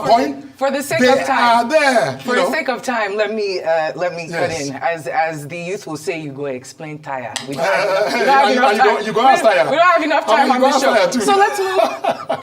coin. For the sake they of time, are there. For the sake of time, let me cut Yes. in. As the youth will say, you go explain tire. We don't You go ask tire. We don't have enough time on the show. So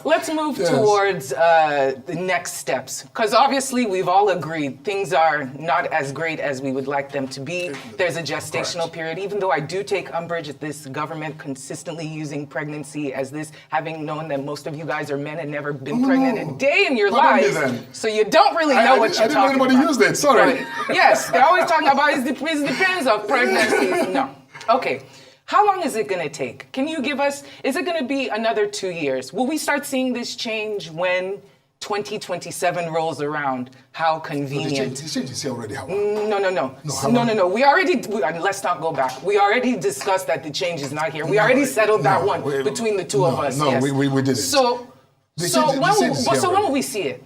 let's move Yes. towards the next steps. Because obviously we've all agreed things are not as great as we would like them to be. There's a gestational period, even though I do take umbrage at this government consistently using pregnancy as this, having known that most of you guys are men and never been pregnant a day in your lives. So you don't really know what you're talking about. I didn't know anybody used it, sorry. But yes, they're always talking about it depends on pregnancies. No. Okay. How long is it going to take? Can you give us, is it going to be another 2 years? Will we start seeing this change when 2027 rolls around? How convenient. The change is here already, Howard. No. We already, let's not go back. We already discussed that the change is not here. We already settled that one between the two of us. No, yes. we didn't. So when will we see it?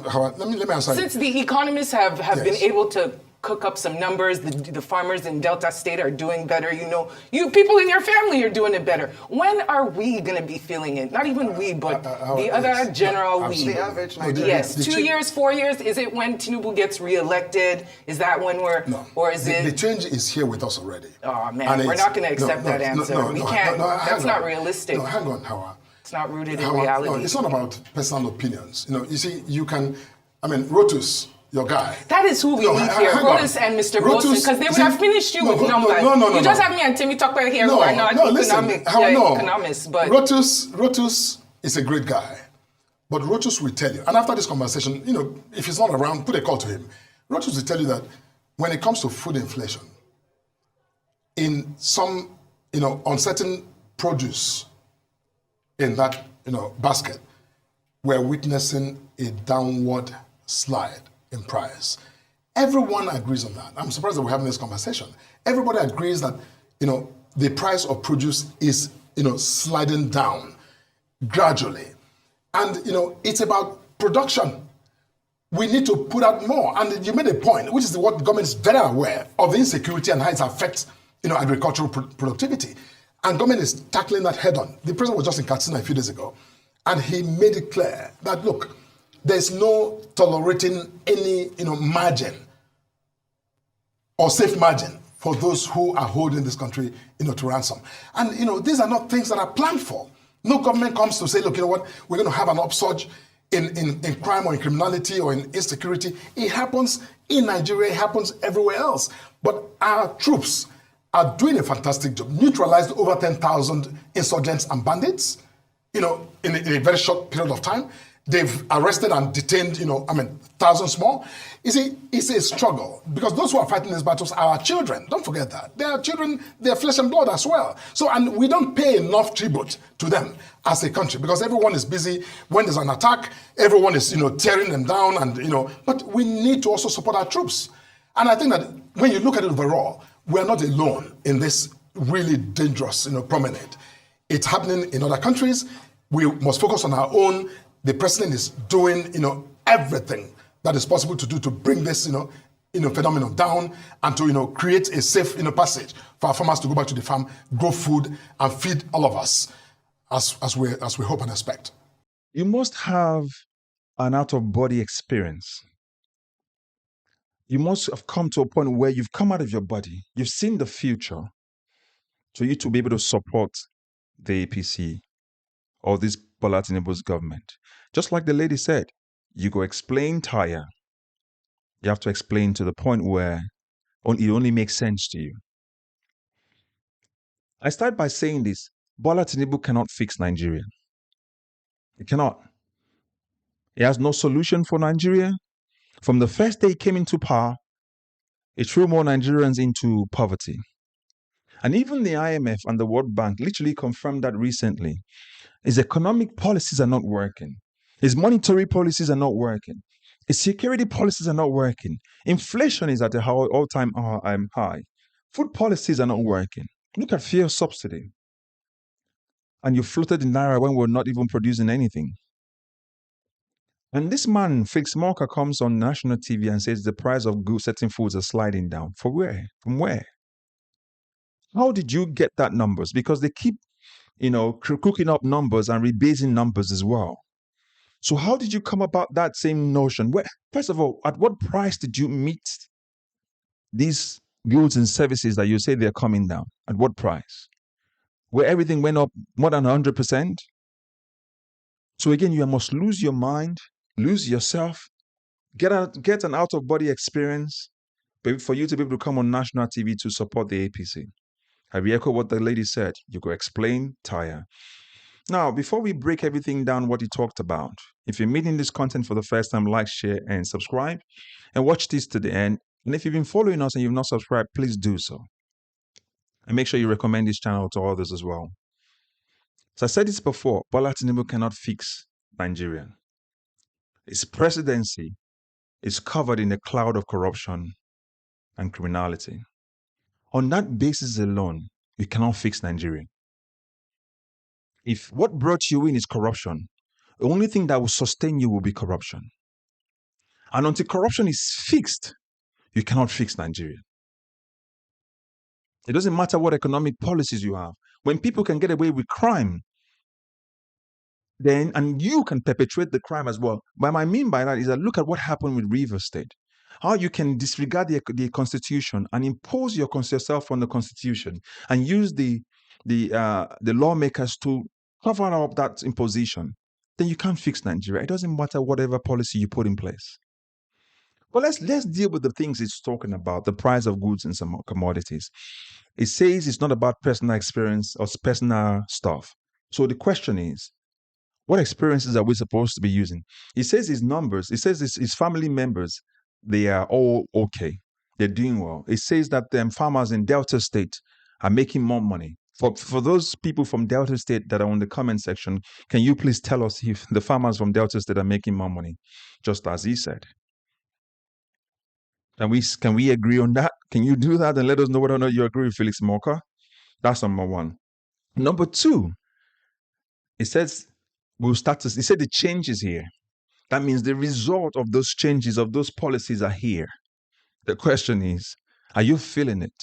Howard, let me answer. Since the economists have been able to cook up some numbers, the farmers in Delta State are doing better, you people in your family are doing it better. When are we going to be feeling it? Not even we, but the other general we. The average Nigerian. Yes, 2 years, 4 years. Is it when Tinubu gets reelected? Is that when we're, or is it? The change is here with us already. Oh man, we're not going to accept that answer. We can't. That's not realistic. No, hang on, Howard. It's not rooted in reality. No, it's not about personal opinions. You see, Rotus, your guy. That is who we need here, Rotus and Mr. Golson, because they would have finished you with numbers. You just have me and Timmy Tokwe here who are not economists. But Rotus is a great guy. But Rotus will tell you, and after this conversation, if he's not around, put a call to him. Rotus will tell you that when it comes to food inflation, in some, uncertain produce in that, basket, we're witnessing a downward slide in price. Everyone agrees on that. I'm surprised that we're having this conversation. Everybody agrees that, the price of produce is, sliding down gradually. And, it's about production. We need to put out more. And you made a point, which is what the government is very aware of, the insecurity and how it affects, agricultural productivity. And government is tackling that head on. The president was just in Katsina a few days ago, and he made it clear that, look, there's no tolerating any, margin or safe margin for those who are holding this country, to ransom. And, these are not things that are planned for. No government comes to say, look, we're going to have an upsurge in crime or in criminality or in insecurity. It happens in Nigeria, it happens everywhere else. But our troops are doing a fantastic job, neutralized over 10,000 insurgents and bandits, in a very short period of time. They've arrested and detained, thousands more. You see, it's a struggle because those who are fighting these battles are our children. Don't forget that. They are children, they're flesh and blood as well. So, and we don't pay enough tribute to them as a country because everyone is busy. When there's an attack, everyone is, tearing them down and, but we need to also support our troops. And I think that when you look at it overall, we're not alone in this really dangerous, promenade. It's happening in other countries. We must focus on our own. The president is doing, everything that is possible to do to bring this, phenomenon down and to, create a safe, passage for our farmers to go back to the farm, grow food, and feed all of us as we hope and expect. You must have an out-of-body experience. You must have come to a point where you've come out of your body, you've seen the future, for you to be able to support the APC or this Bola Tinubu's government. Just like the lady said, you go explain tire. You have to explain to the point where it only makes sense to you. I start by saying this, Bola Tinubu cannot fix Nigeria. He cannot. He has no solution for Nigeria. From the first day he came into power, he threw more Nigerians into poverty. And even the IMF and the World Bank literally confirmed that recently. His economic policies are not working. His monetary policies are not working. His security policies are not working. Inflation is at an all-time high. Food policies are not working. Look at fuel subsidy. And you floated the naira when we're not even producing anything. And this man, Felix Morka, comes on national TV and says the price of certain foods are sliding down. For where? From where? How did you get that numbers? Because they keep, cooking up numbers and rebasing numbers as well. So how did you come about that same notion? First of all, at what price did you meet these goods and services that you say they're coming down? At what price? Where everything went up more than 100%? So again, you must lose your mind, lose yourself, get an out-of-body experience for you to be able to come on national TV to support the APC. I re-echo what the lady said. You go explain, tire. Now, before we break everything down, what he talked about, if you're meeting this content for the first time, like, share, and subscribe, and watch this to the end. And if you've been following us and you've not subscribed, please do so. And make sure you recommend this channel to others as well. So I said this before, Bola Tinubu cannot fix Nigeria. His presidency is covered in a cloud of corruption and criminality. On that basis alone, you cannot fix Nigeria. If what brought you in is corruption, the only thing that will sustain you will be corruption. And until corruption is fixed, you cannot fix Nigeria. It doesn't matter what economic policies you have. When people can get away with crime, then, and you can perpetrate the crime as well. What I mean by that is that look at what happened with Rivers State. How you can disregard the Constitution and impose yourself on the Constitution and use the lawmakers to cover up that imposition. Then you can't fix Nigeria. It doesn't matter whatever policy you put in place. But let's deal with the things it's talking about, the price of goods and some commodities. It says it's not about personal experience or personal stuff. So the question is, what experiences are we supposed to be using? It says his numbers, it says his family members, they are all okay. They're doing well. It says that farmers in Delta State are making more money. For those people from Delta State that are on the comment section, can you please tell us if the farmers from Delta State are making more money? Just as he said. Can we agree on that? Can you do that and let us know whether or not you agree with Felix Morka? That's number one. Number two, it says it said the change is here. That means the result of those changes, of those policies are here. The question is, are you feeling it?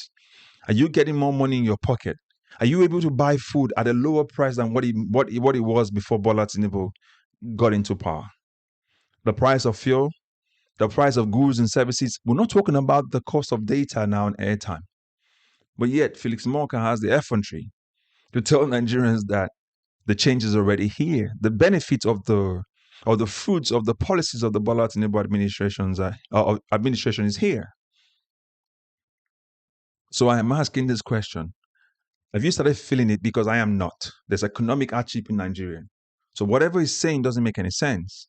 Are you getting more money in your pocket? Are you able to buy food at a lower price than what it was before Bola Tinubu got into power? The price of fuel, the price of goods and services. We're not talking about the cost of data now and airtime. But yet, Felix Morka has the effrontery to tell Nigerians that the change is already here. The benefits of the fruits of the policies of the Bola Tinubu administration is here. So I am asking this question. Have you started feeling it? Because I am not. There's economic hardship in Nigeria. So whatever he's saying doesn't make any sense.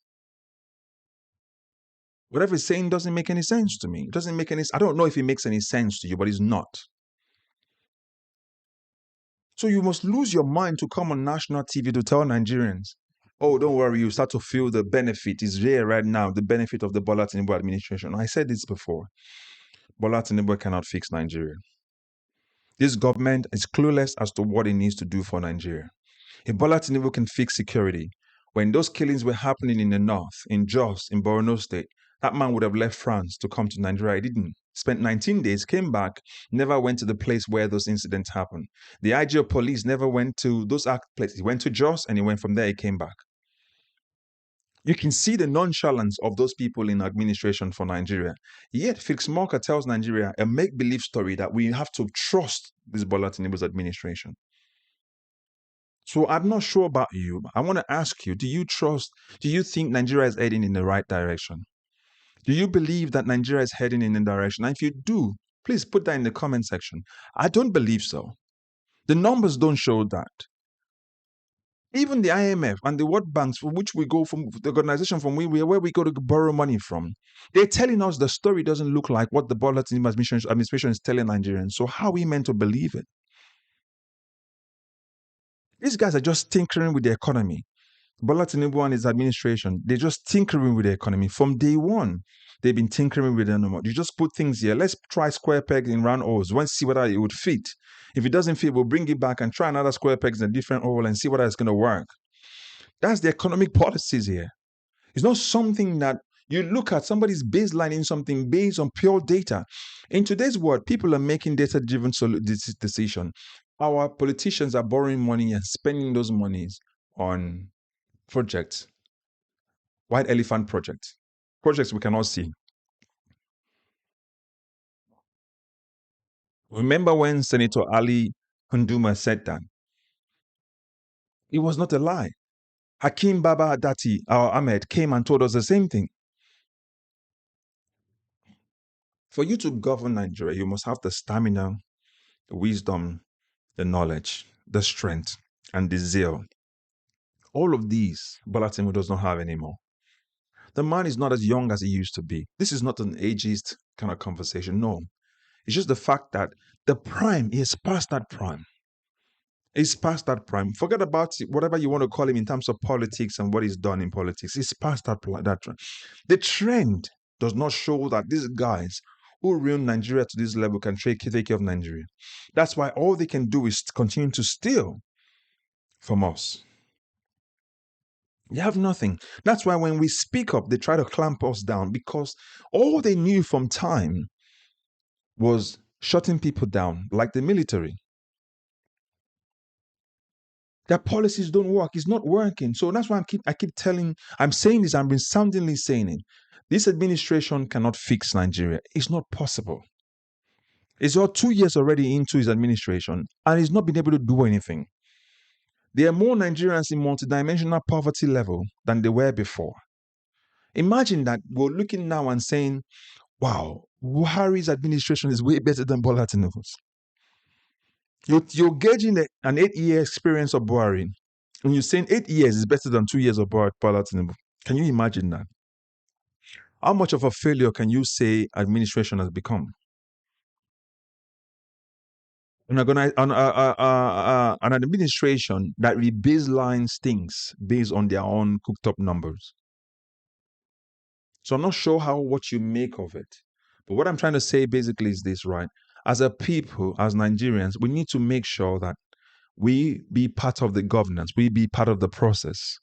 Whatever he's saying doesn't make any sense to me. It doesn't make any. I don't know if it makes any sense to you, but it's not. So you must lose your mind to come on national TV to tell Nigerians, oh, don't worry, you start to feel the benefit is there right now, the benefit of the Bola Tinubu administration. I said this before. Bola Tinubu cannot fix Nigeria. This government is clueless as to what it needs to do for Nigeria. If Bola Tinubu can fix security, when those killings were happening in the north, in Jos, in Borno State, that man would have left France to come to Nigeria. He didn't. Spent 19 days, came back, never went to the place where those incidents happened. The IG of police never went to those places. He went to Jos and he went from there, he came back. You can see the nonchalance of those people in administration for Nigeria. Yet, Felix Morka tells Nigeria a make-believe story that we have to trust this Bola Tinubu's administration. So I'm not sure about you. I want to ask you, do you think Nigeria is heading in the right direction? Do you believe that Nigeria is heading in the direction? And if you do, please put that in the comment section. I don't believe so. The numbers don't show that. Even the IMF and the World Banks, from which we go from, the organization from where we go to borrow money from, they're telling us the story doesn't look like what the Bola Tinubu administration is telling Nigerians. So how are we meant to believe it? These guys are just tinkering with the economy. Bola Tinubu and his administration, they're just tinkering with the economy. From day one, they've been tinkering with it no more. You just put things here. Let's try square pegs in round holes. Let's see whether it would fit. If it doesn't fit, we'll bring it back and try another square pegs in a different hole and see whether it's going to work. That's the economic policies here. It's not something that you look at somebody's baselining something based on pure data. In today's world, people are making data-driven decisions. Our politicians are borrowing money and spending those monies on projects White Elephant Project. Projects we cannot see. Remember when Senator Ali Hunduma said that? It was not a lie. Hakim Baba Adati, our Ahmed, came and told us the same thing. For you to govern Nigeria, you must have the stamina, the wisdom, the knowledge, the strength, and the zeal. All of these, Bola Tinubu does not have anymore. The man is not as young as he used to be. This is not an ageist kind of conversation. No. It's just the fact that the prime is past that prime. He's past that prime. Forget about whatever you want to call him in terms of politics and what he's done in politics. He's past that trend. The trend does not show that these guys who ruined Nigeria to this level can take care of Nigeria. That's why all they can do is continue to steal from us. They have nothing. That's why when we speak up, they try to clamp us down, because all they knew from time was shutting people down, like the military. Their policies don't work. It's not working. So that's why I'm saying this, I've been soundingly saying it. This administration cannot fix Nigeria. It's not possible. It's all 2 years already into his administration, and he's not been able to do anything. There are more Nigerians in multidimensional poverty level than there were before. Imagine that we're looking now and saying, wow, Buhari's administration is way better than Bola Tinubu's. You're gauging an 8-year experience of Buhari, and you're saying 8 years is better than 2 years of Bola Tinubu. Can you imagine that? How much of a failure can you say administration has become? An administration that rebaselines things based on their own cooked up numbers. So I'm not sure what you make of it. But what I'm trying to say basically is this, right? As a people, as Nigerians, we need to make sure that we be part of the governance, we be part of the process.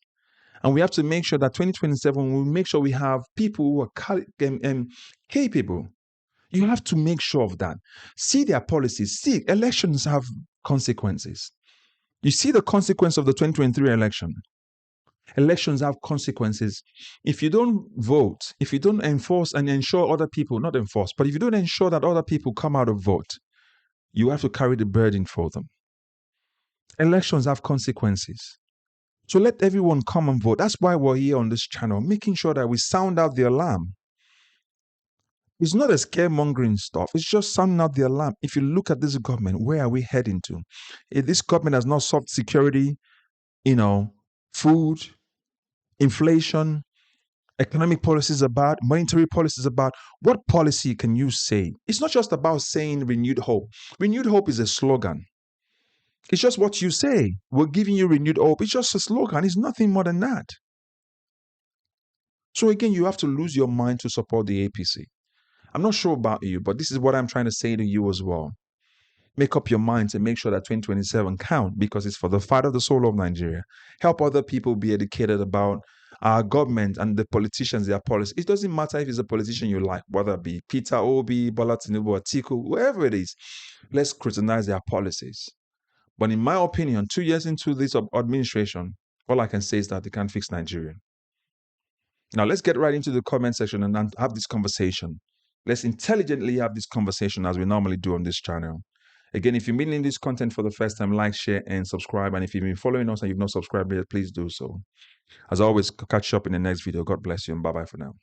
And we have to make sure that 2027, we make sure we have people who are capable. You have to make sure of that. See their policies. See, elections have consequences. You see the consequence of the 2023 election. Elections have consequences. If you don't vote, if you don't enforce and ensure other people, not enforce, but if you don't ensure that other people come out and vote, you have to carry the burden for them. Elections have consequences. So let everyone come and vote. That's why we're here on this channel, making sure that we sound out the alarm. It's not a scaremongering stuff. It's just sounding out the alarm. If you look at this government, where are we heading to? If this government has not solved security, food, inflation, economic policies are bad, monetary policies are bad. What policy can you say? It's not just about saying renewed hope. Renewed hope is a slogan. It's just what you say. We're giving you renewed hope. It's just a slogan. It's nothing more than that. So again, you have to lose your mind to support the APC. I'm not sure about you, but this is what I'm trying to say to you as well. Make up your minds and make sure that 2027 count, because it's for the fight of the soul of Nigeria. Help other people be educated about our government and the politicians, their policies. It doesn't matter if it's a politician you like, whether it be Peter Obi, Bola Tinubu, ATIKU, whoever it is. Let's scrutinize their policies. But in my opinion, 2 years into this administration, all I can say is that they can't fix Nigeria. Now, let's get right into the comment section and have this conversation. Let's intelligently have this conversation as we normally do on this channel. Again, if you're meeting this content for the first time, like, share, and subscribe. And if you've been following us and you've not subscribed yet, please do so. As always, catch you up in the next video. God bless you and bye-bye for now.